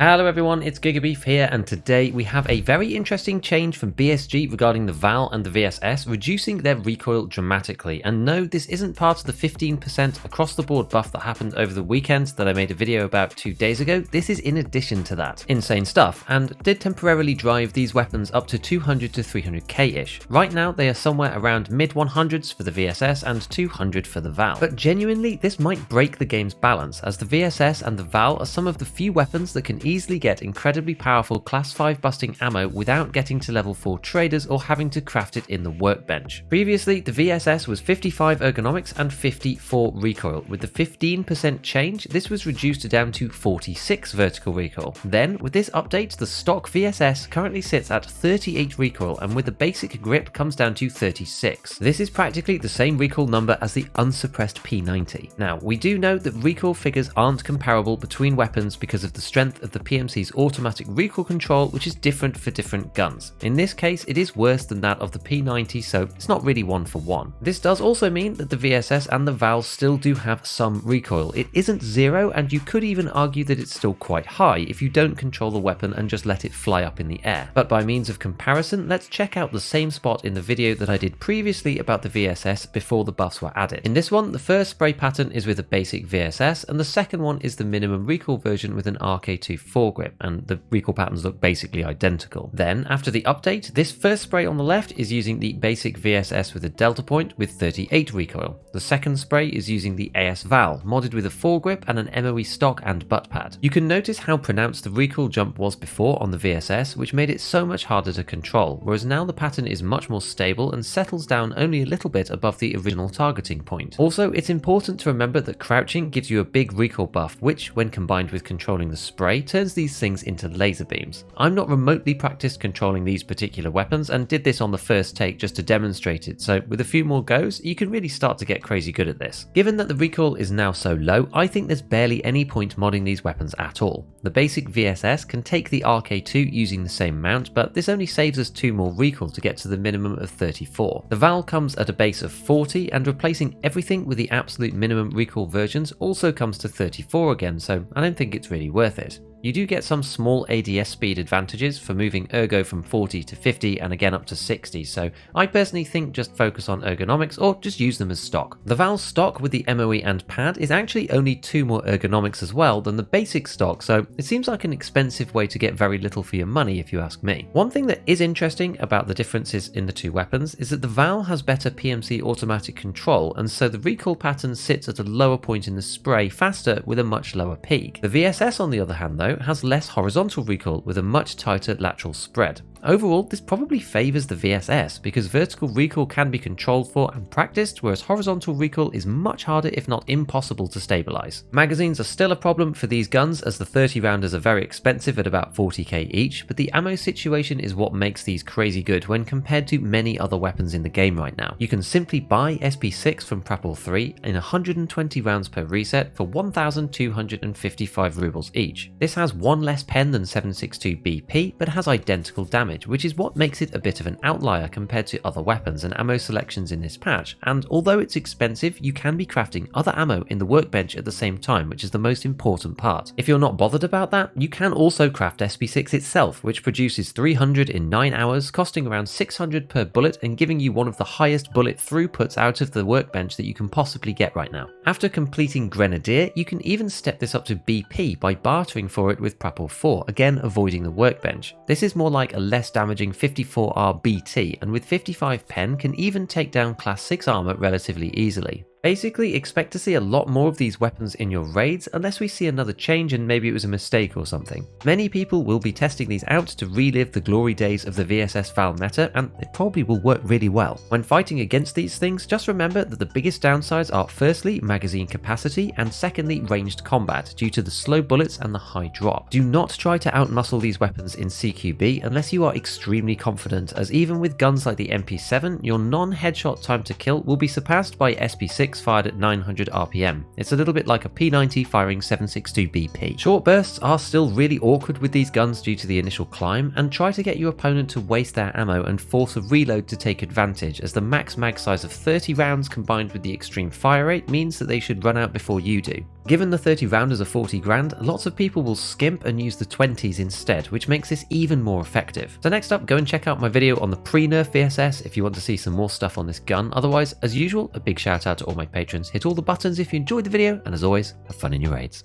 Hello everyone, it's GigaBeef here, and today we have a very interesting change from BSG regarding the VAL and the VSS, reducing their recoil dramatically. And no, this isn't part of the 15% across the board buff that happened over the weekend that I made a video about 2 days ago. This is in addition to that. Insane stuff, and did temporarily drive these weapons up to 200 to 300k-ish. Right now they are somewhere around mid 100s for the VSS and 200 for the VAL. But genuinely, this might break the game's balance, as the VSS and the VAL are some of the few weapons that can easily get incredibly powerful class 5 busting ammo without getting to level 4 traders or having to craft it in the workbench. Previously, the VSS was 55 ergonomics and 54 recoil. With the 15% change, this was reduced down to 46 vertical recoil. Then, with this update, the stock VSS currently sits at 38 recoil, and with the basic grip comes down to 36. This is practically the same recoil number as the unsuppressed P90. Now, we do know that recoil figures aren't comparable between weapons because of the strength of the PMC's automatic recoil control, which is different for different guns. In this case, it is worse than that of the P90, so it's not really one for one. This does also mean that the VSS and the VAL still do have some recoil. It isn't zero, and you could even argue that it's still quite high if you don't control the weapon and just let it fly up in the air. But by means of comparison, let's check out the same spot in the video that I did previously about the VSS before the buffs were added. In this one, the first spray pattern is with a basic VSS, and the second one is the minimum recoil version with an RK2 foregrip, and the recoil patterns look basically identical. Then, after the update, this first spray on the left is using the basic VSS with a delta point with 38 recoil. The second spray is using the AS VAL, modded with a foregrip and an MOE stock and butt pad. You can notice how pronounced the recoil jump was before on the VSS, which made it so much harder to control, whereas now the pattern is much more stable and settles down only a little bit above the original targeting point. Also, it's important to remember that crouching gives you a big recoil buff, which, when combined with controlling the spray, turns these things into laser beams. I'm not remotely practiced controlling these particular weapons and did this on the first take just to demonstrate it, so with a few more goes, you can really start to get crazy good at this. Given that the recoil is now so low, I think there's barely any point modding these weapons at all. The basic VSS can take the RK2 using the same mount, but this only saves us 2 more recoil to get to the minimum of 34. The VAL comes at a base of 40, and replacing everything with the absolute minimum recoil versions also comes to 34 again, so I don't think it's really worth it. You do get some small ADS speed advantages for moving ergo from 40 to 50 and again up to 60, so I personally think just focus on ergonomics or just use them as stock. The VAL stock with the MOE and pad is actually only 2 more ergonomics as well than the basic stock, so it seems like an expensive way to get very little for your money if you ask me. One thing that is interesting about the differences in the 2 weapons is that the VAL has better PMC automatic control, and so the recoil pattern sits at a lower point in the spray faster with a much lower peak. The VSS on the other hand though has less horizontal recoil with a much tighter lateral spread. Overall, this probably favours the VSS because vertical recoil can be controlled for and practiced, whereas horizontal recoil is much harder if not impossible to stabilise. Magazines are still a problem for these guns as the 30 rounders are very expensive at about 40k each, but the ammo situation is what makes these crazy good when compared to many other weapons in the game right now. You can simply buy SP6 from Prapor 3 in 120 rounds per reset for 1,255 rubles each. This has 1 less pen than 7.62 BP, but has identical damage, which is what makes it a bit of an outlier compared to other weapons and ammo selections in this patch, and although it's expensive, you can be crafting other ammo in the workbench at the same time, which is the most important part. If you're not bothered about that, you can also craft SP6 itself, which produces 300 in 9 hours, costing around 600 per bullet and giving you one of the highest bullet throughputs out of the workbench that you can possibly get right now. After completing Grenadier, you can even step this up to BP by bartering for it with Prapor 4, again avoiding the workbench. This is more like a less damaging 54R BT, and with 55 pen can even take down class 6 armor relatively easily. Basically, expect to see a lot more of these weapons in your raids unless we see another change and maybe it was a mistake or something. Many people will be testing these out to relive the glory days of the VSS VAL meta, and it probably will work really well. When fighting against these things, just remember that the biggest downsides are firstly magazine capacity and secondly ranged combat due to the slow bullets and the high drop. Do not try to outmuscle these weapons in CQB unless you are extremely confident, as even with guns like the MP7, your non-headshot time to kill will be surpassed by SP6 mags fired at 900 RPM. It's a little bit like a P90 firing 7.62 BP. Short bursts are still really awkward with these guns due to the initial climb, and try to get your opponent to waste their ammo and force a reload to take advantage, as the max mag size of 30 rounds combined with the extreme fire rate means that they should run out before you do. Given the 30 rounders are 40 grand, lots of people will skimp and use the 20s instead, which makes this even more effective. So next up, go and check out my video on the pre-nerf VSS if you want to see some more stuff on this gun. Otherwise, as usual, a big shout out to all my patrons. Hit all the buttons if you enjoyed the video, and as always, have fun in your raids.